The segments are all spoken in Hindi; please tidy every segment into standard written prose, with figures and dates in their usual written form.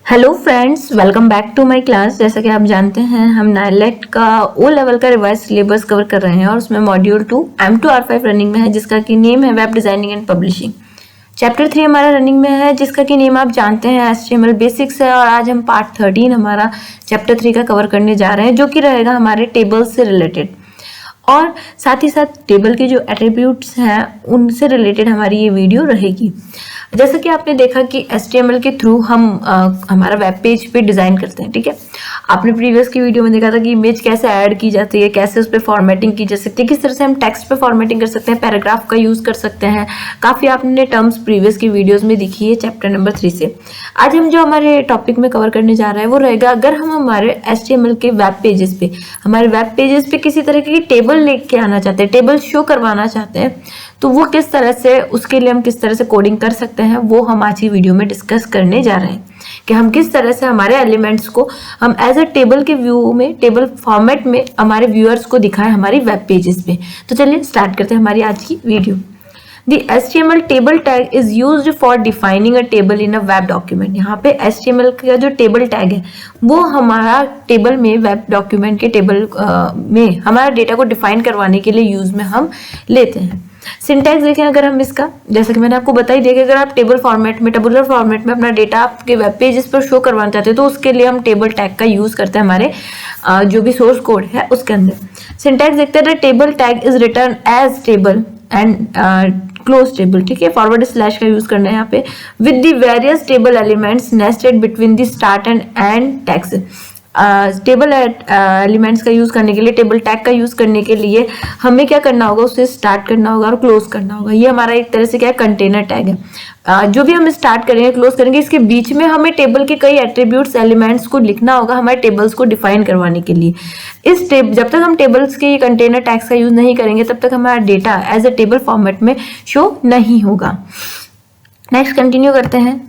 Hello friends, welcome back to my class. जैसा कि आप जानते हैं हम नाइलेट का ओ लेवल का रिवाइज सिलेबस कवर कर रहे हैं और उसमें मॉड्यूल 2 M2R5 रनिंग में है, जिसका कि नेम है web designing and publishing. Chapter 3 हमारा रनिंग में है, जिसका कि नेम आप जानते हैं HTML बेसिक्स है। और आज हम पार्ट 13 हमारा चैप्टर 3 का कवर करने जा रहे हैं, जो कि रहेगा हमारे टेबल्स से रिलेटेड और साथ ही साथ टेबल के जो एट्रीब्यूट्स हैं उनसे रिलेटेड हमारी ये वीडियो रहेगी। जैसा कि आपने देखा कि HTML के थ्रू हम हमारा वेब पेज पे डिज़ाइन करते हैं। ठीक है, आपने प्रीवियस की वीडियो में देखा था कि इमेज कैसे ऐड की जाती है, कैसे उस पर फॉर्मेटिंग की जा सकती है, किस तरह से हम टेक्स्ट पे फॉर्मेटिंग कर सकते हैं, पैराग्राफ का यूज़ कर सकते हैं। काफ़ी आपने टर्म्स प्रीवियस की वीडियोज़ में दिखी है चैप्टर नंबर 3 से। आज हम जो हमारे टॉपिक में कवर करने जा रहे हैं वो रहेगा, अगर हम हमारे HTML के वेब पेजेस पे किसी तरह की टेबल लेके आना चाहते हैं, टेबल शो करवाना चाहते हैं, तो वो किस तरह से, उसके लिए हम किस तरह से कोडिंग कर सकते हैं, वो हम आज की वीडियो में डिस्कस करने जा रहे हैं कि हम किस तरह से हमारे एलिमेंट्स को हम एज अ टेबल के व्यू में, टेबल फॉर्मेट में हमारे व्यूअर्स को दिखाएं हमारी वेब पेजेस पे। तो चलिए स्टार्ट करते हैं हमारी आज की video. The HTML table tag is used for defining a table in a web document। यहाँ पे HTML का जो टेबल टैग है वो हमारा टेबल में, वेब डॉक्यूमेंट के टेबल में हमारा डेटा को डिफाइन करवाने के लिए यूज में हम लेते हैं। सिंटैक्स देखें अगर हम इसका, जैसा कि मैंने आपको बताई दिया कि अगर आप टेबल फॉर्मेट में, टेबुलर फॉर्मेट में अपना डेटा आपके वेब पेजेस पर शो करवाना चाहते हैं तो उसके लिए हम टेबल टैग का यूज करते हैं हमारे जो भी सोर्स कोड है उसके अंदर। सिंटैक्स देखते हैं, table tag is written as table and close table. ठीक है, फॉरवर्ड स्लैश का यूज करना है यहाँ पे, with the various table elements nested between the start and tags. Table elements का यूज करने के लिए, टेबल टैग का यूज करने के लिए हमें क्या करना होगा, उसे स्टार्ट करना होगा और क्लोज करना होगा। ये हमारा एक तरह से क्या है, कंटेनर टैग है। जो भी हम स्टार्ट करेंगे, क्लोज करेंगे, इसके बीच में हमें टेबल के कई एट्रीब्यूट्स, एलिमेंट्स को लिखना होगा हमारे टेबल्स को डिफाइन करवाने के लिए। जब तक हम टेबल्स के कंटेनर टैग्स का यूज नहीं करेंगे तब तक हमारा data as a table format में शो नहीं होगा। नेक्स्ट कंटिन्यू करते हैं।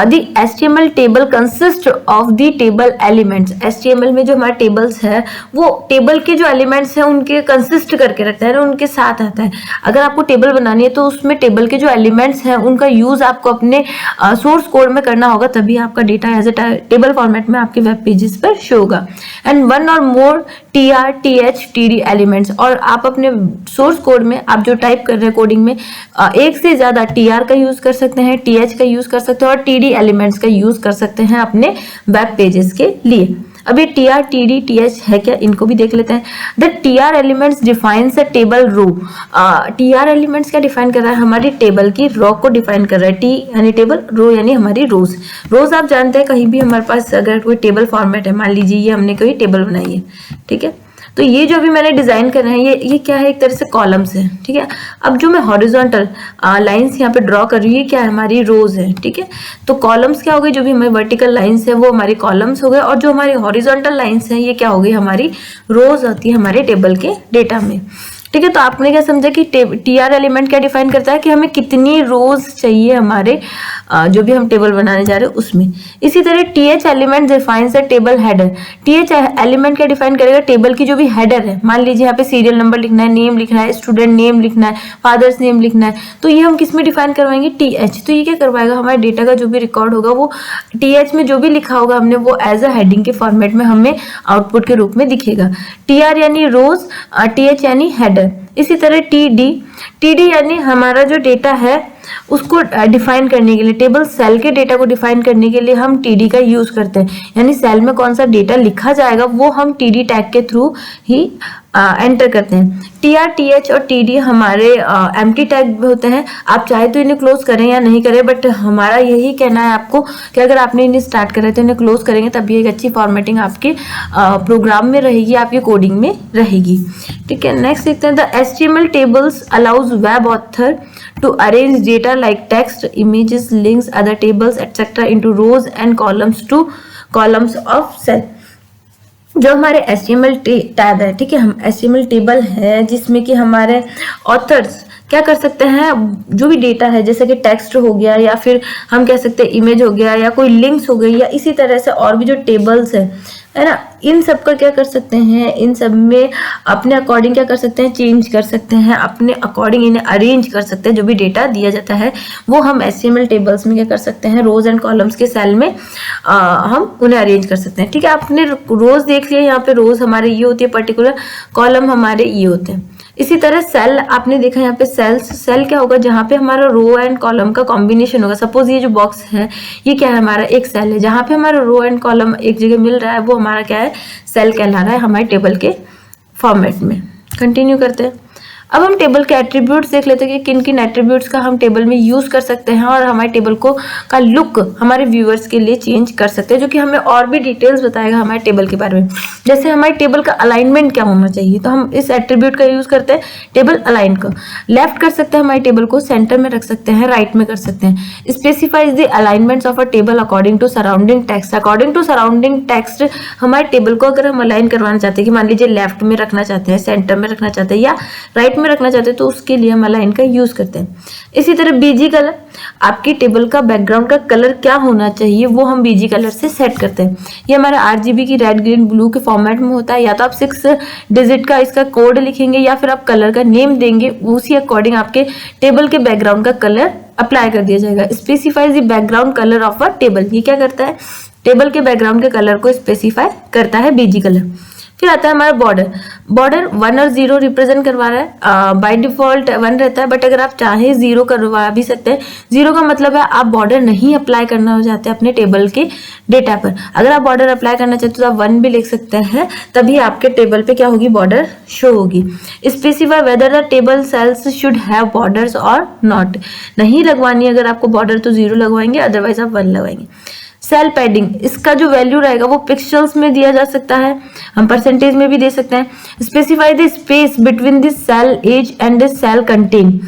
The HTML table consist of the table elements. HTML में जो हमारे टेबल्स है वो टेबल के जो एलिमेंट्स हैं उनके कंसिस्ट करके रखता है, उनके साथ आता है। अगर आपको टेबल बनानी है तो उसमें टेबल के जो एलिमेंट्स हैं उनका यूज आपको अपने सोर्स कोड में करना होगा, तभी आपका data as a table format में आपके वेब पेजेस पर शो होगा। And one or more TR, TH, TD elements. और आप अपने सोर्स कोड में आप जो टाइप कर रहे हैं कोडिंग में, एक से ज्यादा TR का यूज कर सकते हैं, TH का यूज कर सकते हैं और TD एलिमेंट्स का यूज कर सकते हैं अपने वेब पेजेस के लिए। अब ये TR, TD, TH है क्या, इनको भी देख लेते हैं। The TR elements defines a table row. TR elements क्या डिफाइन कर रहा है, हमारी टेबल की रो को डिफाइन कर रहा है। T यानी टेबल, रो यानी हमारी रोज। रोज आप जानते हैं, कहीं भी हमारे पास अगर कोई टेबल फॉर्मेट है, मान लीजिए ये हमने कोई टेबल बनाई है, ठीक है, तो ये जो भी मैंने डिजाइन कर रहे हैं ये क्या है, एक तरह से कॉलम्स है। ठीक है, अब जो मैं हॉरिजॉन्टल लाइंस यहाँ पे ड्रॉ कर रही हूँ, ये क्या है, हमारी रोज है। ठीक है, तो कॉलम्स क्या हो गई, जो भी हमारी वर्टिकल लाइंस है वो हमारी कॉलम्स हो गए, और जो हमारी हॉरिजॉन्टल लाइंस है ये क्या हो गई, हमारी रोज होती है हमारे टेबल के डेटा में। ठीक है, तो आपने क्या समझा कि TR एलिमेंट क्या डिफाइन करता है कि हमें कितनी रोज चाहिए हमारे जो भी हम टेबल बनाने जा रहे हैं उसमें। इसी तरह TH element defines the table header. TH element क्या डिफाइन करेगा, टेबल की जो भी हेडर है, मान लीजिए यहाँ पे सीरियल नंबर लिखना है, नेम लिखना है, स्टूडेंट नेम लिखना है, फादर्स नेम लिखना है, तो ये हम किस में डिफाइन करवाएंगे, TH। तो ये क्या करवाएगा, हमारे डेटा का जो भी रिकॉर्ड होगा वो TH में जो भी लिखा होगा हमने वो एज अ हेडिंग के फॉर्मेट में हमें आउटपुट के रूप में दिखेगा। TR यानी रोज, TH यानी हेडर। इसी तरह TD यानी हमारा जो डेटा है उसको डिफाइन करने के लिए, टेबल सेल के डेटा को डिफाइन करने के लिए हम TD का यूज करते हैं, यानी सेल में कौन सा डेटा लिखा जाएगा वो हम TD टैग के थ्रू ही एंटर करते हैं। TR, TH और TD हमारे एम्प्टी टैग होते हैं। आप चाहे तो इन्हें क्लोज करें या नहीं करें, बट हमारा यही कहना है आपको कि अगर आपने इन्हें स्टार्ट करा तो इन्हें क्लोज करेंगे तब ये एक अच्छी फॉर्मेटिंग आपके प्रोग्राम में रहेगी, आपकी कोडिंग में रहेगी। ठीक है, नेक्स्ट देखते हैं। The HTML tables allows web author to arrange data like text, images, links, other tables, etc. into rows and columns to columns of cell। जो हमारे HTML टैब है, ठीक है, हम HTML टेबल है जिसमें कि हमारे ऑथर्स क्या कर सकते हैं, जो भी डेटा है जैसे कि टेक्स्ट हो गया या फिर हम कह सकते हैं इमेज हो गया या कोई लिंक्स हो गई या इसी तरह से और भी जो टेबल्स है है ना। इन सब का क्या कर सकते हैं, इन सब में अपने अकॉर्डिंग क्या कर सकते हैं, चेंज कर सकते हैं, अपने अकॉर्डिंग इन्हें अरेंज कर सकते हैं। जो भी डेटा दिया जाता है वो हम HTML टेबल्स में क्या कर सकते हैं, रोज एंड कॉलम्स के सेल में हम उन्हें अरेंज कर सकते हैं। ठीक है, आपने रोज देख लिया, यहाँ पे रोज हमारे ये होती है पर्टिकुलर, कॉलम हमारे ये होते हैं। इसी तरह सेल आपने देखा यहाँ पे सेल क्या होगा, जहाँ पे हमारा रो एंड कॉलम का कॉम्बिनेशन होगा। सपोज ये जो बॉक्स है ये क्या है, हमारा एक सेल है, जहाँ पे हमारा रो एंड कॉलम एक जगह मिल रहा है वो हमारा क्या है, सेल कहला रहा है हमारे टेबल के फॉर्मेट में। कंटिन्यू करते हैं। अब हम टेबल के एट्रीब्यूट्स देख लेते हैं कि किन किन एट्रीब्यूट्स का हम टेबल में यूज कर सकते हैं और हमारे टेबल को का लुक हमारे व्यूअर्स के लिए चेंज कर सकते हैं, जो कि हमें और भी डिटेल्स बताएगा हमारे टेबल के बारे में। जैसे हमारे टेबल का अलाइनमेंट क्या होना चाहिए, तो हम इस एट्रीब्यूट का यूज करते हैं टेबल अलाइन का। लेफ्ट कर सकते हैं हमारे टेबल को, सेंटर में रख सकते हैं, राइट में कर सकते हैं। Specifies the alignments of a table according to surrounding text. According to surrounding text हमारे टेबल को अगर हम अलाइन करवाना चाहते हैं कि मान लीजिए लेफ्ट में रखना चाहते हैं, सेंटर में रखना चाहते हैं या राइट में रखना चाहते हैं, तो उसके लिए हम अलाइन का यूज करते हैं। इसी तरह बीजी कलर, आपकी टेबल का बैकग्राउंड का कलर क्या होना चाहिए वो हम बीजी कलर से सेट करते हैं। ये हमारा RGB की रेड ग्रीन ब्लू के फॉर्मेट में होता है। या तो आप 6 डिजिट का इसका कोड लिखेंगे या फिर आप कलर का नेम देंगे, उसी अकॉर्डिंग आपके टेबल के बैकग्राउंड का कलर अप्लाई कर दिया जाएगा। Specifies the background colour of a table, ये क्या करता है, टेबल के बैकग्राउंड के कलर को स्पेसिफाई करता है बीजी कलर। फिर आता है हमारा बॉर्डर। बॉर्डर 1 और 0 रिप्रेजेंट करवा रहा है। बाय डिफॉल्ट 1 रहता है, बट अगर आप चाहे 0 करवा भी सकते हैं। 0 का मतलब है आप बॉर्डर नहीं अप्लाई करना हो जाते अपने टेबल के डेटा पर। अगर आप बॉर्डर अप्लाई करना चाहते हो तो आप 1 भी लिख सकते हैं, तभी आपके टेबल पे क्या होगी, बॉर्डर शो होगी। Specify whether the table cells should have borders or not. नहीं लगवानी अगर आपको बॉर्डर तो 0 लगवाएंगे, अदरवाइज आप 1 लगवाएंगे। सेल पैडिंग, इसका जो वैल्यू रहेगा वो पिक्सल्स में दिया जा सकता है, हम परसेंटेज में भी दे सकते हैं। Specify the space between the cell edge and the cell content.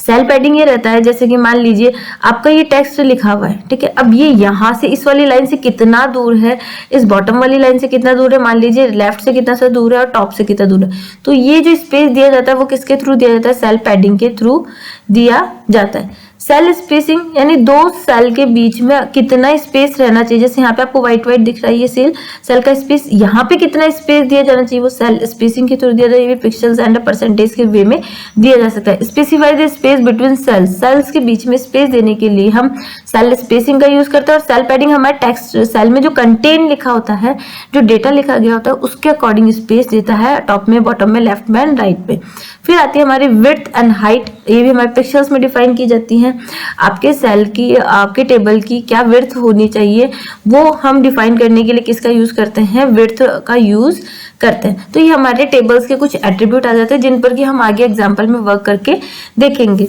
Cell padding ये रहता है, जैसे कि मान लीजिए आपका ये टेक्स्ट लिखा हुआ है, ठीक है, अब ये यहाँ से इस वाली लाइन से कितना दूर है, इस बॉटम वाली लाइन से कितना दूर है, मान लीजिए लेफ्ट से कितना सा दूर है और टॉप से कितना दूर है। तो ये जो स्पेस दिया जाता है वो किसके थ्रू दिया जाता है, सेल पैडिंग के थ्रू दिया जाता है। सेल स्पेसिंग यानी दो सेल के बीच में कितना स्पेस रहना चाहिए, जैसे यहाँ पे आपको व्हाइट व्हाइट दिख रहा है, ये सेल का स्पेस, यहाँ पे कितना स्पेस दिया जाना चाहिए वो सेल स्पेसिंग के थ्रू दिया जाए, पिक्सल्स एंड परसेंटेज के वे में दिया जा सकता है। Specify the space between cells, cells के बीच में स्पेस देने के लिए हम सेल स्पेसिंग का यूज करते हैं। और सेल पैडिंग हमारे टेक्स्ट सेल में जो कंटेंट लिखा होता है, जो डेटा लिखा गया होता है उसके अकॉर्डिंग स्पेस देता है, टॉप में, बॉटम में, लेफ्ट में एंड राइट पे। फिर आती है हमारी विड्थ एंड हाइट, ये भी हमारे पिक्सल्स में डिफाइन की जाती है। आपके सेल की, आपके टेबल की क्या विड्थ होनी चाहिए वो हम डिफाइन करने के लिए किसका यूज करते हैं, विड्थ का यूज करते हैं। तो ये हमारे टेबल्स के कुछ एट्रीब्यूट आ जाते हैं जिन पर कि हम आगे एग्जांपल में वर्क करके देखेंगे।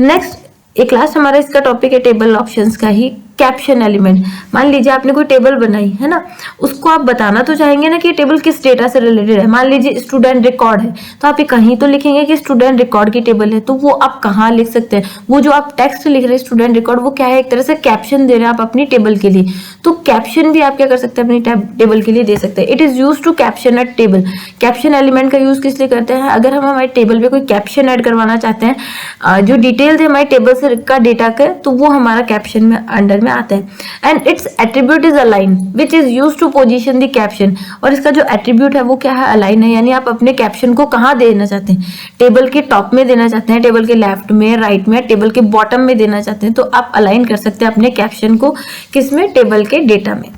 नेक्स्ट एक लास्ट हमारा इसका टॉपिक है टेबल ऑप्शंस का ही, कैप्शन एलिमेंट। मान लीजिए आपने कोई टेबल बनाई है ना, उसको आप बताना तो चाहेंगे ना कि टेबल किस डेटा से रिलेटेड है। मान लीजिए स्टूडेंट रिकॉर्ड है, तो आप ये कहीं तो लिखेंगे कि स्टूडेंट रिकॉर्ड की टेबल है, तो वो आप कहाँ लिख सकते हैं, वो जो आप टेक्स्ट लिख रहे हैं स्टूडेंट रिकॉर्ड, वो क्या है, एक तरह से कैप्शन दे रहे हैं आप अपनी टेबल के लिए। तो कैप्शन भी आप क्या कर सकते हैं, अपनी टेबल के लिए दे सकते हैं। It is use to caption a table. Caption element का यूज किस लिए करते हैं, अगर हम हमारे टेबल पे कोई कैप्शन ऐड करवाना चाहते हैं, जो डिटेल्स है हमारी टेबल से का डेटा का, तो वो हमारा कैप्शन में अंडर में आता है। And its attribute is align which is use to position the caption. और इसका जो एट्रीब्यूट है वो क्या है, अलाइन है, यानी आप अपने कैप्शन को कहाँ देना चाहते हैं, टेबल के टॉप में देना चाहते हैं, टेबल के लेफ्ट में, राइट में, टेबल के बॉटम में देना चाहते हैं, तो आप अलाइन कर सकते हैं अपने कैप्शन को किसमें, टेबल के डेटा में।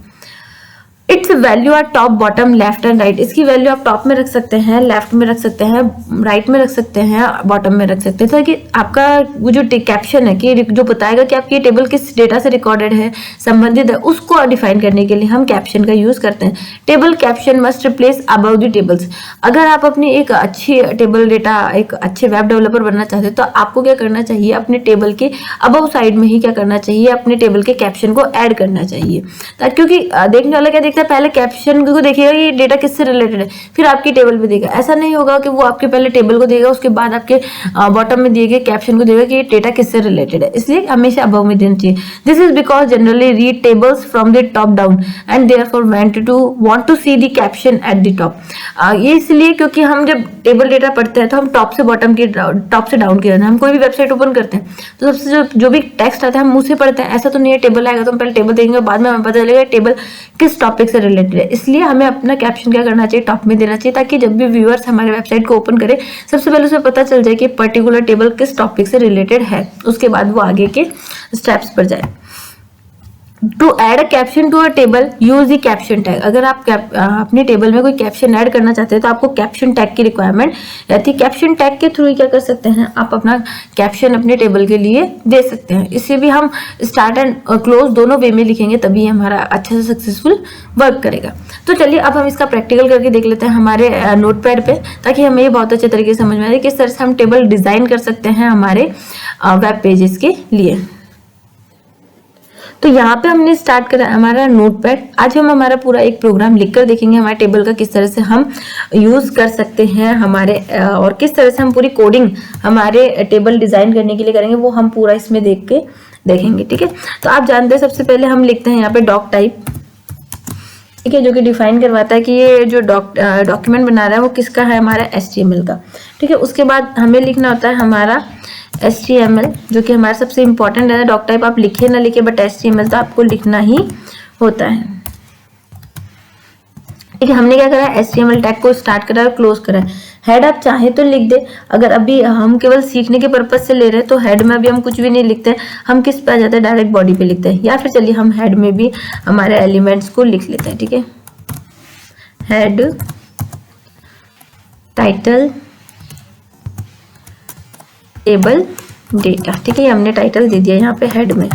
Its value are top, bottom, left and right. इसकी वैल्यू आप टॉप में रख सकते हैं, लेफ्ट में रख सकते हैं, राइट में रख सकते हैं, बॉटम में रख सकते हैं, ताकि आपका वो जो कैप्शन है कि जो बताएगा कि आपकी टेबल किस डेटा से रिकॉर्डेड है, संबंधित है, उसको डिफाइन करने के लिए हम कैप्शन का यूज करते हैं। Table caption must replace above the tables. अगर आप अपनी एक अच्छी टेबल डेटा, एक अच्छे वेब डेवलपर बनना चाहते हैं, तो आपको क्या करना चाहिए, अपने टेबल के अबव साइड में ही क्या करना चाहिए, अपने टेबल के कैप्शन को ऐड करना चाहिए। क्योंकि देखने वाला क्या देखता है, पहले कैप्शन को देखेगा ये डेटा किससे रिलेटेड है, फिर आपकी टेबल पे देगा। ऐसा नहीं होगा कि वो आपके पहले टेबल को देगा, उसके बाद आपके बॉटम में दिए गए कैप्शन को देगा कि ये डेटा किससे रिलेटेड है। इसलिए हमेशा अबव में देना चाहिए। This is because generally read tables from the top down and therefore want to see the caption at the top. ये इसलिए क्योंकि हम जब टेबल डेटा पढ़ते हैं तो हम टॉप से बॉटम की, टॉप से डाउन की, हम कोई भी वेबसाइट ओपन करते हैं तो सबसे जो भी टेक्स्ट आता है हम मुंह से पढ़ते हैं। ऐसा तो नहीं है टेबल आएगा तो हम पहले टेबल देखेंगे, बाद में हमें पता चलेगा टेबल किस टॉपिक टॉपिक से रिलेटेड है, इसलिए हमें अपना कैप्शन क्या करना चाहिए, टॉप में देना चाहिए, ताकि जब भी व्यूअर्स हमारे वेबसाइट को ओपन करें सबसे पहले उसे पता चल जाए कि पर्टिकुलर टेबल किस टॉपिक से रिलेटेड है, उसके बाद वो आगे के स्टेप्स पर जाए। To add a caption to a table use the caption tag. अगर आप अपने टेबल में कोई कैप्शन ऐड करना चाहते हैं तो आपको कैप्शन टैग की रिक्वायरमेंट रहती है। कैप्शन टैग के थ्रू क्या कर सकते हैं, आप अपना कैप्शन अपने टेबल के लिए दे सकते हैं। इससे भी हम स्टार्ट एंड क्लोज दोनों वे में लिखेंगे, तभी हमारा अच्छा से सक्सेसफुल वर्क करेगा। तो चलिए अब हम इसका प्रैक्टिकल करके देख लेते हैं हमारे नोटपैड पे, ताकि हमें ये बहुत अच्छे तरीके से समझ में आए किस तरह से हम टेबल डिजाइन कर सकते हैं हमारे वेब पेजेस के लिए। तो यहाँ पे हमने स्टार्ट करा हमारा नोटपैड। आज हम हमारा पूरा एक प्रोग्राम लिखकर देखेंगे हमारे टेबल का किस तरह से हम यूज कर सकते हैं हमारे, और किस तरह से हम पूरी कोडिंग हमारे टेबल डिजाइन करने के लिए करेंगे, वो हम पूरा इसमें देख के देखेंगे। ठीक है, तो आप जानते हैं सबसे पहले हम लिखते हैं यहाँ पे डॉक टाइप, ठीक है, जो कि डिफाइन करवाता है कि ये जो डॉक्यूमेंट बना रहा है वो किसका है, हमारा HTML का। ठीक है, उसके बाद हमें लिखना होता है हमारा HTML, जो कि हमारा सबसे इंपॉर्टेंट है। डॉक टाइप आप लिखे ना लिखे, बट HTML तो आपको लिखना ही होता है। ठीक है, हमने क्या करा, HTML टैग को स्टार्ट करा और क्लोज करा। हेड आप चाहे तो लिख दे, अगर अभी हम केवल सीखने के पर्पज से ले रहे हैं तो हेड में अभी हम कुछ भी नहीं लिखते हैं, हम किस पे आ जाते हैं, डायरेक्ट बॉडी पे लिखते हैं। या फिर चलिए हम हेड में भी हमारे एलिमेंट्स को लिख लेते हैं। ठीक है, हेड, टाइटल, टेबल, डेटा। ठीक है, हमने टाइटल दे दिया यहाँ पे हेड में,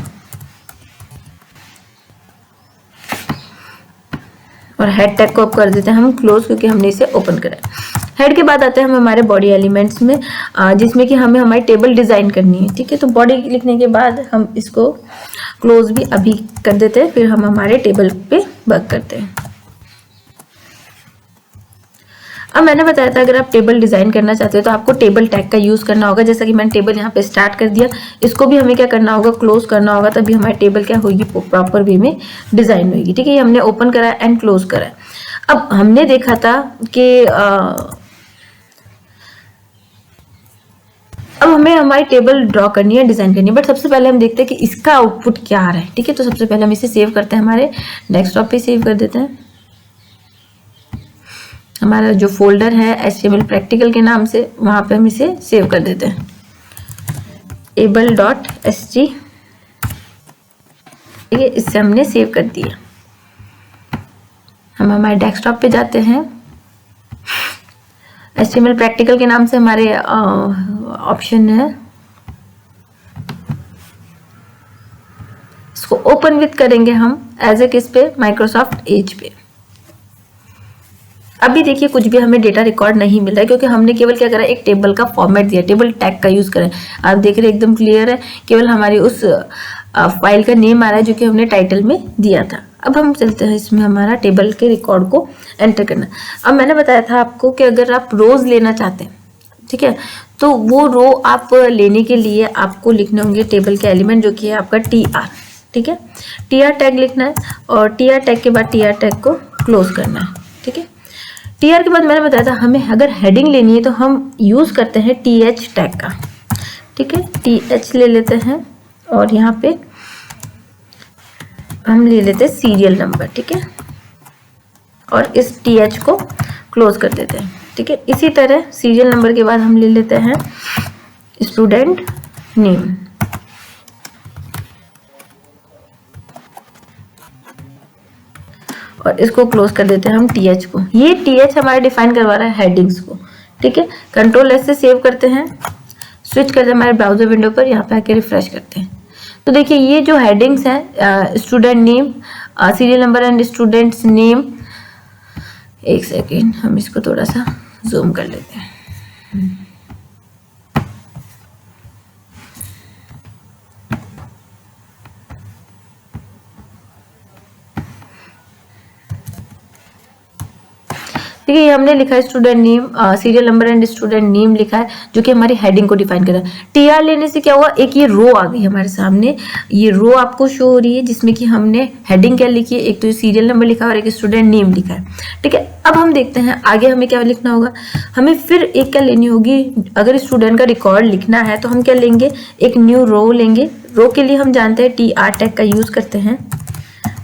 और हेड टैग को अब कर देते हैं हम क्लोज, क्योंकि हमने इसे ओपन करा है। हेड के बाद आते हैं हम हमारे बॉडी एलिमेंट्स में, जिसमें कि हमें हमारी टेबल डिजाइन करनी है। ठीक है, तो बॉडी लिखने के बाद हम इसको क्लोज भी अभी कर देते हैं, फिर हम हमारे टेबल पे वर्क करते हैं। अब मैंने बताया था अगर आप टेबल डिजाइन करना चाहते हो तो आपको टेबल टैग का यूज करना होगा। जैसा कि मैंने टेबल यहाँ पे स्टार्ट कर दिया, इसको भी हमें क्या करना होगा, क्लोज करना होगा, तभी हमारी टेबल क्या होगी, प्रॉपर वे में डिजाइन होगी। ठीक है, ये हमने ओपन करा एंड क्लोज करा। अब हमने देखा था कि अब हमें हमारी टेबल ड्रॉ करनी है, डिजाइन करनी है, बट सबसे पहले हम देखते हैं कि इसका आउटपुट क्या आ रहा है। ठीक है, तो सबसे पहले हम इसे सेव करते हैं, हमारे डेस्कटॉप पे सेव कर देते हैं। हमारा जो फोल्डर है HTML प्रैक्टिकल के नाम से, वहां पे हम इसे सेव कर देते हैं, able.ht। ठीक है, इससे हमने सेव कर दिया। हम हमारे डेस्कटॉप पे जाते हैं, HTML प्रैक्टिकल के नाम से हमारे ऑप्शन है, इसको ओपन विथ करेंगे हम एज ए किस पे, माइक्रोसॉफ्ट एज पे। अभी देखिए कुछ भी हमें डेटा रिकॉर्ड नहीं मिल रहा है, क्योंकि हमने केवल क्या करा, एक टेबल का फॉर्मेट दिया, टेबल टैग का यूज करें। आप देख रहे हैं एकदम क्लियर है, केवल हमारी उस फाइल का नेम आ रहा है जो कि हमने टाइटल में दिया था। अब हम चलते हैं इसमें हमारा टेबल के रिकॉर्ड को एंटर करना। अब मैंने बताया था आपको कि अगर आप रोज लेना चाहते हैं, ठीक है, तो वो रो आप लेने के लिए आपको लिखने होंगे टेबल के एलिमेंट, जो कि है आपका TR। ठीक है, TR टैग लिखना है, और TR टैग के बाद TR टैग को क्लोज करना है। ठीक है, TR के बाद मैंने बताया था हमें अगर हेडिंग लेनी है तो हम यूज करते हैं TH टैग का। ठीक है, TH ले लेते हैं, और यहाँ पे हम ले लेते हैं सीरियल नंबर। ठीक है, और इस TH को क्लोज कर देते हैं। ठीक है, इसी तरह सीरियल नंबर के बाद हम ले लेते हैं स्टूडेंट नेम, और इसको क्लोज कर देते हैं हम TH को। ये TH हमारा डिफाइन करवा रहा है हेडिंग्स को। ठीक है, Ctrl+S से सेव करते हैं, स्विच करते हैं हमारे ब्राउजर विंडो पर, यहाँ पे आके रिफ्रेश करते हैं। तो देखिए ये जो हेडिंग्स हैं, student name, serial number and students name. एक सेकेंड, हम इसको थोड़ा सा जूम कर लेते हैं। ठीक है, ये हमने लिखा है student name, serial number and student name लिखा है, जो कि हमारी हेडिंग को डिफाइन कर रहा है। TR लेने से क्या हुआ, एक ये रो आ गई हमारे सामने, ये रो आपको शो हो रही है, जिसमें कि हमने हेडिंग क्या लिखी है, एक तो सीरियल नंबर लिखा है और एक स्टूडेंट नेम लिखा है। ठीक है, अब हम देखते हैं आगे हमें क्या लिखना होगा। हमें फिर एक क्या लेनी होगी, अगर स्टूडेंट का रिकॉर्ड लिखना है तो हम क्या लेंगे, एक न्यू रो लेंगे। रो के लिए हम जानते हैं TR टैग का यूज करते हैं,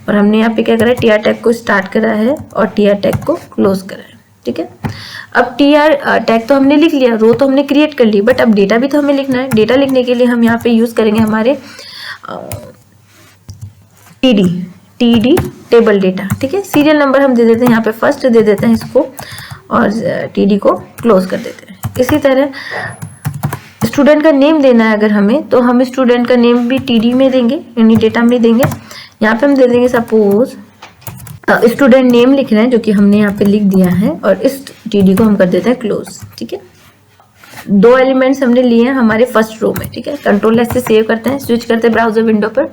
और हमने यहाँ पे क्या करा है, टी आर टैग को स्टार्ट करा है और टी आर टैग को क्लोज करा है। ठीक है, अब टी आर टैग तो हमने लिख लिया, रो तो हमने क्रिएट कर ली, बट अब डेटा भी तो हमें लिखना है। डेटा लिखने के लिए हम यहाँ पे यूज करेंगे हमारे टीडी टेबल डेटा। ठीक है, सीरियल नंबर हम दे देते हैं यहाँ पे फर्स्ट दे देते हैं इसको, और टीडी को क्लोज कर देते हैं। इसी तरह स्टूडेंट का नेम देना है अगर हमें, तो हम स्टूडेंट का नेम भी टीडी में देंगे, यानी डेटा में देंगे। यहाँ पे हम दे देंगे सपोज स्टूडेंट नेम लिख रहे हैं, जो कि हमने यहाँ पे लिख दिया है, और इस टीडी को हम कर देते हैं क्लोज। ठीक है, 2 एलिमेंट्स हमने लिए हैं हमारे फर्स्ट रो में। ठीक है, कंट्रोल एस से सेव करते हैं, स्विच करते हैं ब्राउजर विंडो पर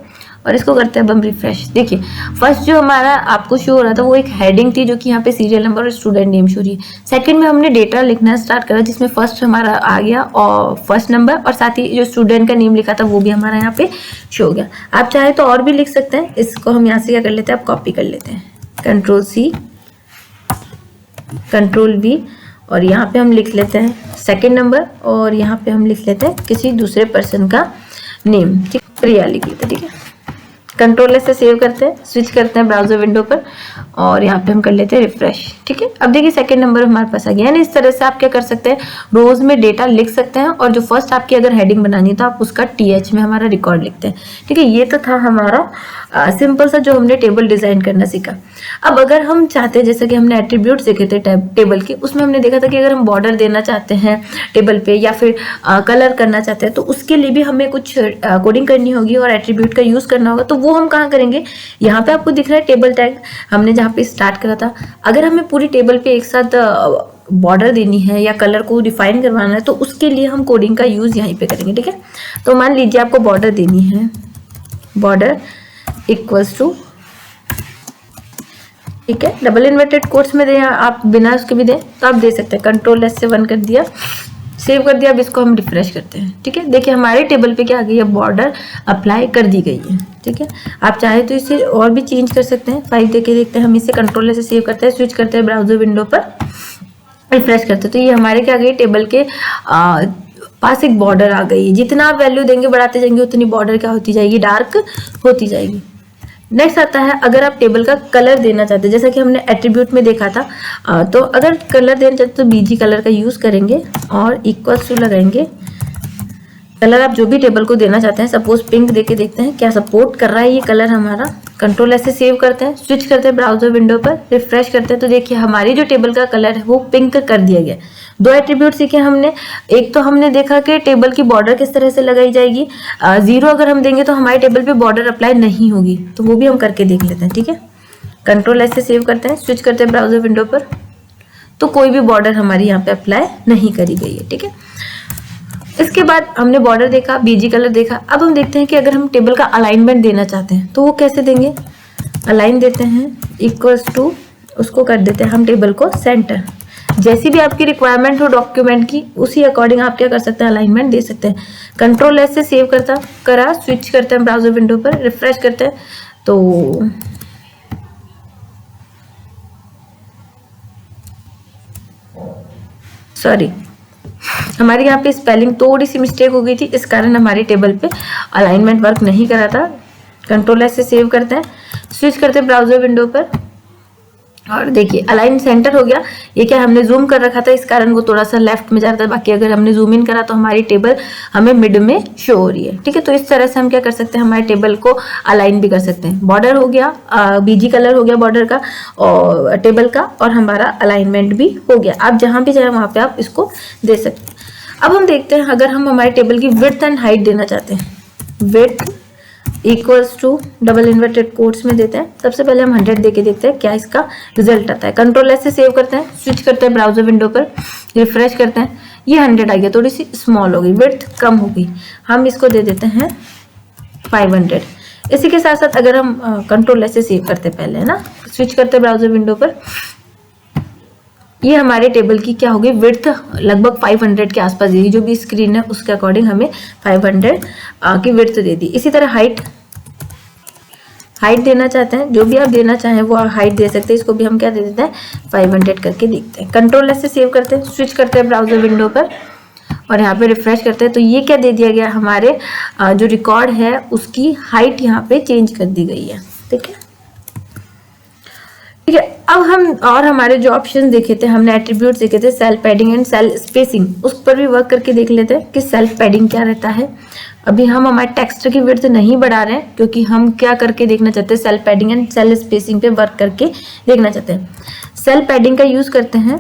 और इसको करते हैं अब हम रिफ्रेश। देखिए फर्स्ट जो हमारा आपको शो हो रहा था वो एक हेडिंग थी, जो कि यहाँ पे सीरियल नंबर और स्टूडेंट नेम शो रही है। सेकंड में हमने डेटा लिखना स्टार्ट करा, जिसमें फर्स्ट हमारा आ गया और फर्स्ट नंबर, और साथ ही जो स्टूडेंट का नेम लिखा था वो भी हमारा यहाँ पे शो हो गया। आप चाहे तो और भी लिख सकते हैं, इसको हम यहाँ से क्या कर लेते हैं, आप कॉपी कर लेते हैं, कंट्रोल सी कंट्रोल वी, और यहाँ पे हम लिख लेते हैं सेकंड नंबर, और यहाँ पे हम लिख लेते हैं किसी दूसरे पर्सन का नेम। ठीक, प्रिया लिख लेते हैं। ठीक है, कंट्रोल एस से सेव करते हैं, स्विच करते हैं ब्राउजर विंडो पर और यहाँ पे हम कर लेते हैं रिफ्रेश। ठीक है, अब देखिए सेकंड नंबर हमारे पास आ गया। यानी इस तरह से आप क्या कर सकते हैं, रोज में डेटा लिख सकते हैं, और जो फर्स्ट आपकी अगर हेडिंग बनानी है तो आप उसका टीएच में हमारा रिकॉर्ड लिखते हैं। ठीक है, ये तो था हमारा सिंपल सा जो हमने टेबल डिजाइन करना सीखा। अब अगर हम चाहते हैं, जैसे कि हमने एट्रीब्यूट सीखे थे टेबल के, उसमें हमने देखा था कि अगर हम बॉर्डर देना चाहते हैं टेबल पे या फिर कलर करना चाहते हैं, तो उसके लिए भी हमें कुछ कोडिंग करनी होगी और एट्रीब्यूट का यूज करना होगा। तो वो हम कहाँ करेंगे, यहाँ पे आपको दिख रहा है टेबल टैग हमने जहाँ पे स्टार्ट करा था। अगर हमें पूरी टेबल पे एक साथ बॉर्डर देनी है या कलर को डिफाइन करवाना है, तो उसके लिए हम कोडिंग का यूज यहीं पे करेंगे। ठीक है, तो मान लीजिए आपको बॉर्डर देनी है, बॉर्डर इक्वल्स टू, ठीक है, डबल इन्वर्टेड कोट्स में दें, आप बिना उसके भी दें तो आप दे सकते हैं। कंट्रोल एस से 1 कर दिया, सेव कर दिया। अब इसको हम रिफ्रेश करते हैं। ठीक है, देखिए हमारे टेबल पे क्या आ गई है, बॉर्डर अप्लाई कर दी गई है। ठीक है, आप चाहे तो इसे और भी चेंज कर सकते हैं। 5 देके देखते हैं, हम इसे कंट्रोल से सेव करते हैं, स्विच करते हैं ब्राउजर विंडो पर, रिफ्रेश करते हैं, तो ये हमारे क्या आ गई, टेबल के पास एक बॉर्डर आ गई है। जितना आप वैल्यू देंगे बढ़ाते जाएंगे उतनी बॉर्डर क्या होती जाएगी, डार्क होती जाएगी। नेक्स्ट आता है, अगर आप टेबल का कलर देना चाहते हैं, जैसा कि हमने एट्रीब्यूट में देखा था, तो अगर कलर देना चाहते तो बीजी कलर का यूज करेंगे और इक्वल्स टू लगाएंगे कलर आप जो भी टेबल को देना चाहते हैं। सपोज पिंक देके देखते हैं क्या सपोर्ट कर रहा है ये कलर हमारा। कंट्रोल ऐसे सेव करते हैं, स्विच करते हैं ब्राउजर विंडो पर, रिफ्रेश करते हैं, तो देखिए हमारी जो टेबल का कलर है वो पिंक कर दिया गया। 2 एट्रीब्यूट सीखे हमने। एक तो हमने देखा कि टेबल की बॉर्डर किस तरह से लगाई जाएगी। 0 अगर हम देंगे तो हमारे टेबल पे बॉर्डर अप्लाई नहीं होगी, तो वो भी हम करके देख लेते हैं। ठीक है, कंट्रोल ऐसे सेव करते हैं, स्विच करते हैं ब्राउजर विंडो पर, तो कोई भी बॉर्डर हमारी यहाँ पे अप्लाई नहीं करी गई है। ठीक है, इसके बाद हमने बॉर्डर देखा, बीजी कलर देखा। अब हम देखते हैं कि अगर हम टेबल का अलाइनमेंट देना चाहते हैं तो वो कैसे देंगे। अलाइन देते हैं, इक्वल्स टू, उसको कर देते हैं हम टेबल को सेंटर। जैसी भी आपकी रिक्वायरमेंट हो डॉक्यूमेंट की, उसी अकॉर्डिंग आप क्या कर सकते हैं, अलाइनमेंट दे सकते हैं। कंट्रोल एस से सेव करा, स्विच करते हैं ब्राउजर विंडो पर, रिफ्रेश करते हैं, तो सॉरी हमारी यहाँ पे स्पेलिंग थोड़ी सी मिस्टेक हो गई थी, इस कारण हमारी टेबल पे अलाइनमेंट वर्क नहीं करा था। कंट्रोल एस से सेव करते हैं, स्विच करते हैं ब्राउजर विंडो पर, और देखिए अलाइन सेंटर हो गया। ये क्या हमने जूम कर रखा था, इस कारण वो थोड़ा सा लेफ्ट में जा रहा था। बाकी अगर हमने जूम इन करा तो हमारी टेबल हमें मिड में शो हो रही है। ठीक है, तो इस तरह से हम क्या कर सकते हैं, हमारे टेबल को अलाइन भी कर सकते हैं। बॉर्डर हो गया, बीजी कलर हो गया बॉर्डर का और टेबल का, और हमारा अलाइनमेंट भी हो गया। आप जहां भी जाए वहां पे आप इसको दे सकते हैं। अब हम देखते हैं अगर हम हमारे टेबल की विड्थ एंड हाइट देना चाहते हैं, width equals to double inverted quotes में देते हैं। सबसे पहले हम 100 देके देखते हैं क्या इसका रिजल्ट आता है। कंट्रोल एस से सेव करते हैं, स्विच करते हैं ब्राउजर विंडो पर, रिफ्रेश करते हैं, ये 100 आ गया, थोड़ी सी स्मॉल हो गई, विड्थ कम हो गई। हम इसको दे देते हैं 500। इसी के साथ साथ अगर हम कंट्रोल एस से सेव करते हैं पहले, है ना, स्विच करते हैं ब्राउजर विंडो पर, ये हमारे टेबल की क्या होगी, विड्थ लगभग 500 के आसपास देगी। जो भी स्क्रीन है उसके अकॉर्डिंग हमें 500 की विड्थ दे दी। इसी तरह हाइट देना चाहते हैं, जो भी आप देना चाहें वो हाइट दे सकते हैं। इसको भी हम क्या दे देते हैं, 500 करके देखते हैं। कंट्रोल एस से सेव करते हैं, स्विच करते हैं ब्राउजर विंडो पर, और यहाँ पे रिफ्रेश करते हैं, तो ये क्या दे दिया गया, हमारे जो रिकॉर्ड है उसकी हाइट यहाँ पे चेंज कर दी गई है। ठीक है, ठीक है। अब हम और हमारे जो ऑप्शन देखे थे, हमने एट्रीब्यूट्स देखे थे, cell padding and cell spacing, उस पर भी वर्क करके देख लेते हैं कि सेल्फ पैडिंग क्या रहता है। अभी हम हमारे टेक्स्ट की विड्थ नहीं बढ़ा रहे हैं क्योंकि हम क्या करके देखना चाहते हैं, cell padding and cell spacing पे वर्क करके देखना चाहते हैं। सेल पैडिंग का यूज करते हैं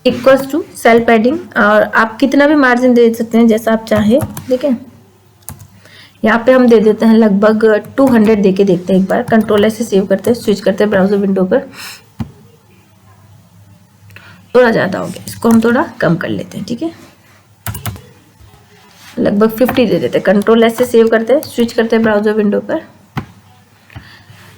इक्वल्स टू सेल पैडिंग, और आप कितना भी मार्जिन दे सकते हैं जैसा आप चाहे। ठीक है, यहाँ पे हम दे देते हैं लगभग 200 दे के देखते हैं एक बार। कंट्रोल ऐसे सेव करते हैं, स्विच करते हैं ब्राउजर विंडो पर। थोड़ा ज़्यादा हो गया, इसको हम थोड़ा कम कर लेते हैं। ठीक है, लगभग 50 दे देते हैं। कंट्रोल ऐसे सेव करते हैं, स्विच करते हैं ब्राउजर विंडो पर।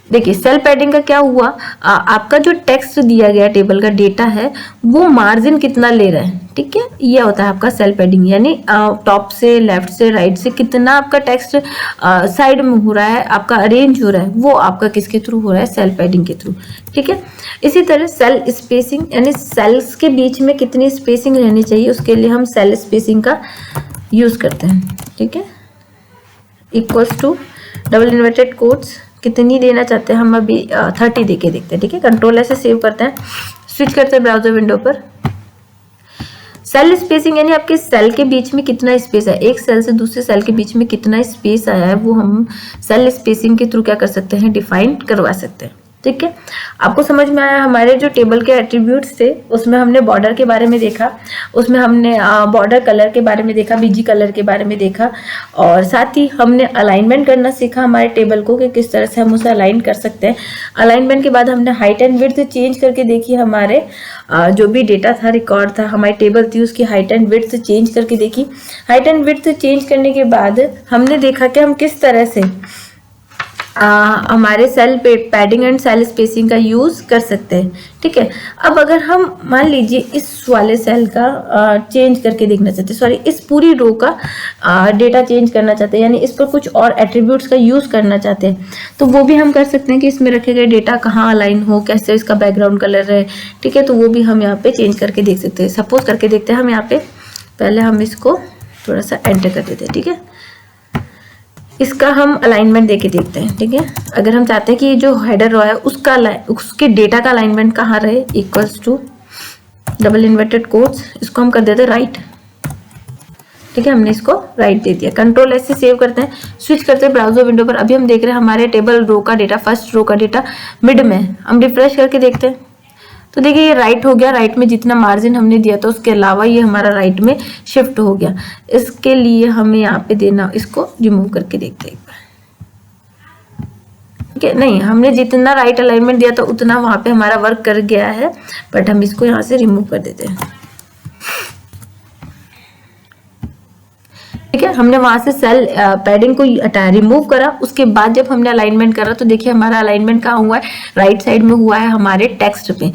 देखिए सेल पैडिंग का क्या हुआ, आपका जो टेक्स्ट दिया गया टेबल का डेटा है वो मार्जिन कितना ले रहा है। ठीक है, ये होता है आपका सेल पैडिंग, यानी टॉप से, लेफ्ट से, राइट से कितना आपका टेक्स्ट साइड में हो रहा है, आपका अरेंज हो रहा है, वो आपका किसके थ्रू हो रहा है, सेल पैडिंग के थ्रू। ठीक है, इसी तरह सेल स्पेसिंग, यानी सेल्स के बीच में कितनी स्पेसिंग रहनी चाहिए, उसके लिए हम सेल स्पेसिंग का यूज करते हैं। ठीक है, equals to double inverted quotes कितनी देना चाहते हैं हम, अभी 30 दे के देखते हैं। ठीक है, कंट्रोल ऐसे सेव करते हैं, स्विच करते हैं ब्राउजर विंडो पर। सेल स्पेसिंग यानी आपके सेल के बीच में कितना स्पेस है, एक सेल से दूसरे सेल के बीच में कितना स्पेस आया है, वो हम सेल स्पेसिंग के थ्रू क्या कर सकते हैं, डिफाइन करवा सकते हैं। ठीक है, आपको समझ में आया। हमारे जो टेबल के एट्रीब्यूट्स थे उसमें हमने बॉर्डर के बारे में देखा, उसमें हमने बॉर्डर कलर के बारे में देखा, बीजी कलर के बारे में देखा, और साथ ही हमने अलाइनमेंट करना सीखा हमारे टेबल को कि किस तरह से हम उसे अलाइन कर सकते हैं। अलाइनमेंट के बाद हमने हाइट एंड विड्थ चेंज करके देखी, हमारे जो भी डेटा था, रिकॉर्ड था, हमारी टेबल थी, उसकी हाइट एंड विड्थ चेंज करके देखी। हाइट एंड विड्थ चेंज करने के बाद हमने देखा कि हम किस तरह से हमारे cell padding and cell spacing का यूज कर सकते हैं। ठीक है, अब अगर हम मान लीजिए इस वाले सेल का चेंज करके देखना चाहते हैं, सॉरी इस पूरी रो का डेटा चेंज करना चाहते हैं, यानी इस पर कुछ और एट्रीब्यूट्स का यूज करना चाहते हैं, तो वो भी हम कर सकते हैं कि इसमें रखे गए डेटा कहाँ अलाइन हो, कैसे इसका बैकग्राउंड कलर है। ठीक है, तो वो भी हम यहाँ पे चेंज करके देख सकते हैं। सपोज करके देखते हैं हम यहाँ पे, पहले हम इसको थोड़ा सा एंटर कर देते हैं। ठीक है, इसका हम अलाइनमेंट देके देखते हैं। ठीक है, अगर हम चाहते हैं कि जो हेडर रो है उसका उसके डेटा का अलाइनमेंट कहाँ रहे, equals to double inverted quotes, इसको हम कर देते हैं राइट। ठीक है, हमने इसको राइट दे दिया। कंट्रोल ऐसे सेव करते हैं, स्विच करते हैं ब्राउजर विंडो पर। अभी हम देख रहे हैं हमारे टेबल रो का डेटा, फर्स्ट रो का डेटा मिड में है। हम रिफ्रेश करके देखते हैं तो देखिए ये राइट हो गया, राइट में जितना मार्जिन हमने दिया था उसके अलावा ये हमारा राइट में शिफ्ट हो गया। इसके लिए हमें यहाँ पे देना, इसको रिमूव करके देखते हैं एक बार। ठीक है, नहीं हमने जितना राइट अलाइनमेंट दिया था उतना वहां पे हमारा वर्क कर गया है, बट हम इसको यहाँ से रिमूव कर देते हैं। ठीक है, हमने वहां से सेल पैडिंग को रिमूव करा, उसके बाद जब हमने अलाइनमेंट करा तो देखिए हमारा अलाइनमेंट कहाँ हुआ है, राइट साइड में हुआ है हमारे टेक्स्ट पे।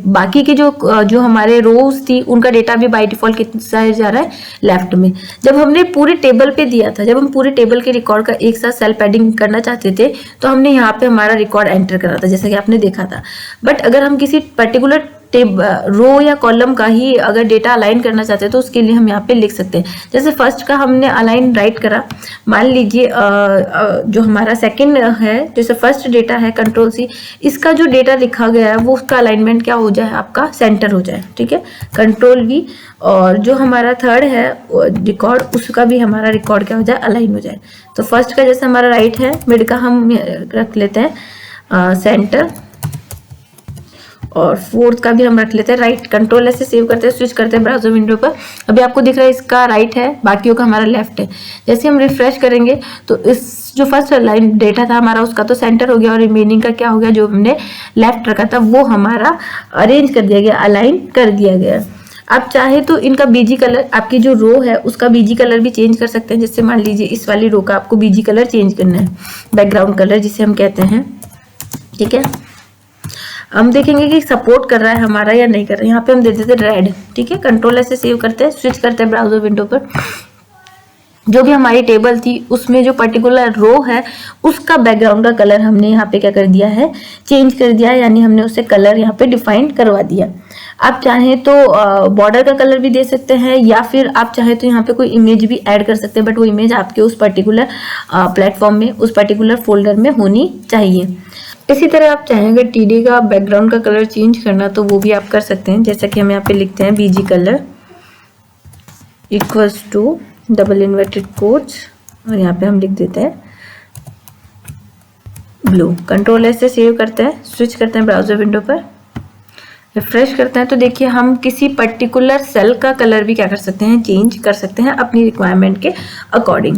बाकी के जो हमारे रोज थी उनका डेटा भी बाय डिफॉल्ट कितना जा रहा है, लेफ्ट में। जब हमने पूरे टेबल पे दिया था, जब हम पूरे टेबल के रिकॉर्ड का एक साथ सेल पैडिंग करना चाहते थे तो हमने यहाँ पे हमारा रिकॉर्ड एंटर करा था, जैसा कि आपने देखा था। बट अगर हम किसी पर्टिकुलर रो या कॉलम का ही अगर डेटा अलाइन करना चाहते हैं तो उसके लिए हम यहाँ पे लिख सकते हैं। जैसे फर्स्ट का हमने अलाइन राइट करा, मान लीजिए जो हमारा सेकंड है, जैसे फर्स्ट डेटा है कंट्रोल सी, इसका जो डेटा लिखा गया है वो उसका अलाइनमेंट क्या हो जाए, आपका सेंटर हो जाए। ठीक है, कंट्रोल वी, और जो हमारा थर्ड है रिकॉर्ड, उसका भी हमारा रिकॉर्ड क्या हो जाए, अलाइन हो जाए। तो फर्स्ट का जैसे हमारा राइट है, मिड का हम रख लेते हैं सेंटर, और फोर्थ का भी हम रख लेते हैं राइट। कंट्रोल ऐसे सेव करते हैं, स्विच करते हैं ब्राउजर विंडो पर। अभी आपको दिख रहा है इसका राइट है, बाकियों का हमारा लेफ्ट है। जैसे हम रिफ्रेश करेंगे तो इस जो फर्स्ट लाइन डेटा था हमारा उसका तो सेंटर हो गया, और रिमेनिंग का क्या हो गया, जो हमने लेफ्ट रखा था वो हमारा अरेंज कर दिया गया, अलाइन कर दिया गया। आप चाहे तो इनका बीजी कलर, आपकी जो रो है उसका बीजी कलर भी चेंज कर सकते हैं। जैसे मान लीजिए इस वाली रो का आपको बीजी कलर चेंज करना है, बैकग्राउंड कलर जिसे हम कहते हैं। ठीक है, हम देखेंगे कि सपोर्ट कर रहा है हमारा या नहीं कर रहा है। यहाँ पे हम दे देते हैं रेड। ठीक है, कंट्रोल ऐसे सेव करते हैं, स्विच करते हैं ब्राउजर विंडो पर। जो भी हमारी टेबल थी उसमें जो पर्टिकुलर रो है उसका बैकग्राउंड का कलर हमने यहाँ पे क्या कर दिया है, चेंज कर दिया है, यानी हमने उसे कलर यहाँ पे डिफाइन करवा दिया। आप चाहें तो बॉर्डर का कलर भी दे सकते हैं, या फिर आप चाहे तो यहाँ पे कोई इमेज भी ऐड कर सकते हैं, बट वो इमेज आपके उस पर्टिकुलर प्लेटफॉर्म में, उस पर्टिकुलर फोल्डर में होनी चाहिए। इसी तरह आप चाहेंगे टीडी का बैकग्राउंड का कलर चेंज करना तो वो भी आप कर सकते हैं। जैसा कि हम यहाँ पे लिखते हैं BG colour equals to double inverted quotes, और यहाँ पे हम लिख देते हैं ब्लू। कंट्रोल एस से सेव करते हैं, स्विच करते हैं ब्राउजर विंडो पर, रिफ्रेश करते हैं तो देखिए हम किसी पर्टिकुलर सेल का कलर भी क्या कर सकते हैं, चेंज कर सकते हैं अपनी रिक्वायरमेंट के अकॉर्डिंग।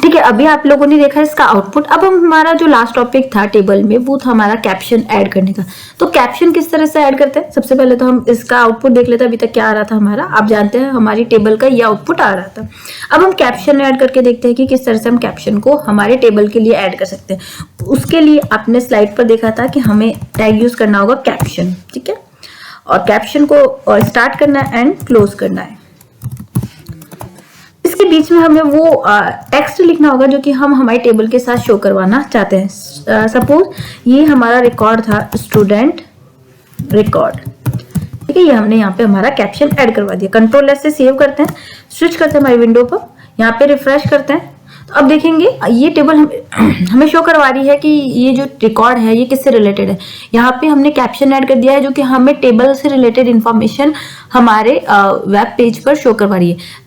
ठीक है, अभी आप लोगों ने देखा इसका आउटपुट। अब हमारा जो लास्ट टॉपिक था टेबल में वो था हमारा कैप्शन ऐड करने का। तो कैप्शन किस तरह से ऐड करते हैं, सबसे पहले तो हम इसका आउटपुट देख लेते हैं। अभी तक क्या आ रहा था हमारा, आप जानते हैं हमारी टेबल का ये आउटपुट आ रहा था। अब हम कैप्शन ऐड करके देखते हैं कि किस तरह से हम कैप्शन को हमारे टेबल के लिए ऐड कर सकते हैं। उसके लिए आपने स्लाइड पर देखा था कि हमें टैग यूज करना होगा कैप्शन, ठीक है, और कैप्शन को स्टार्ट करना है एंड क्लोज करना है। इसके बीच में हमें वो टेक्स्ट लिखना होगा जो कि हम हमारी टेबल के साथ शो करवाना चाहते हैं। सपोज ये हमारा रिकॉर्ड था, स्टूडेंट रिकॉर्ड, ठीक है, ये हमने यहाँ पे हमारा कैप्शन ऐड करवा दिया। कंट्रोल एस से सेव करते हैं, स्विच करते हैं हमारी विंडो पर, यहाँ पे रिफ्रेश करते हैं तो अब देखेंगे ये टेबल हमें शो करवा रही है कि ये जो रिकॉर्ड है ये किससे रिलेटेड है। यहाँ पे हमने कैप्शन ऐड कर दिया है जो कि हमें टेबल से रिलेटेड इंफॉर्मेशन हमारे वेब पेज पर शो करवा रही है।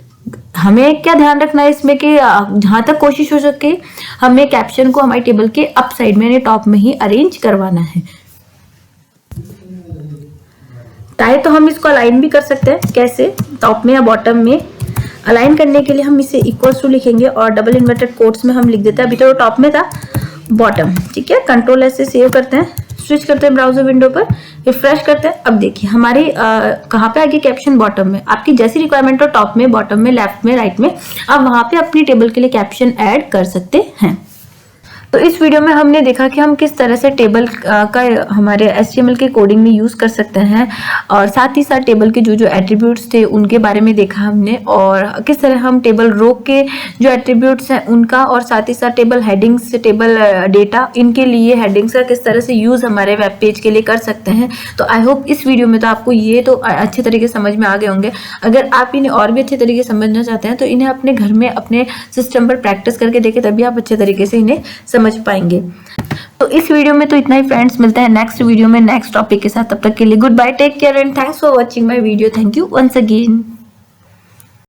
हमें क्या ध्यान रखना है इसमें कि जहां तक कोशिश हो सके हमें कैप्शन को हमारी टेबल के अप साइड में, टॉप में ही अरेंज करवाना है। चाहे तो हम इसको अलाइन भी कर सकते हैं, कैसे, टॉप में या बॉटम में। अलाइन करने के लिए हम इसे इक्वल्स टू लिखेंगे और डबल इन्वर्टेड कोट्स में हम लिख देते हैं, अभी तो टॉप में था, बॉटम, ठीक है। कंट्रोल एस से सेव करते हैं, स्विच करते हैं ब्राउजर विंडो पर, रिफ्रेश करते हैं। अब देखिए हमारी कहाँ पे आ गई कैप्शन, बॉटम में। आपकी जैसी रिक्वायरमेंट हो, टॉप में, बॉटम में, लेफ्ट में, राइट में, आप वहां पे अपनी टेबल के लिए कैप्शन ऐड कर सकते हैं। तो इस वीडियो में हमने देखा कि हम किस तरह से टेबल का हमारे HTML के कोडिंग में यूज कर सकते हैं, और साथ ही साथ टेबल के जो जो एट्रीब्यूट्स थे उनके बारे में देखा हमने, और किस तरह हम टेबल रो के जो एट्रीब्यूट्स हैं उनका, और साथ ही साथ टेबल हेडिंग्स, टेबल डेटा, इनके लिए हेडिंग्स का किस तरह से यूज हमारे वेब पेज के लिए कर सकते हैं। तो आई होप इस वीडियो में तो आपको ये तो अच्छे तरीके से समझ में आ गए होंगे। अगर आप इन्हें और भी अच्छे तरीके से समझना चाहते हैं तो इन्हें अपने घर में अपने सिस्टम पर प्रैक्टिस करके देखें, तभी आप अच्छे तरीके से इन्हें समझ पाएंगे। तो इस वीडियो में तो इतना ही फ्रेंड्स, मिलते हैं नेक्स्ट वीडियो में नेक्स्ट टॉपिक के साथ। तब तक के लिए goodbye, take care and thanks for watching my video. Thank you once again.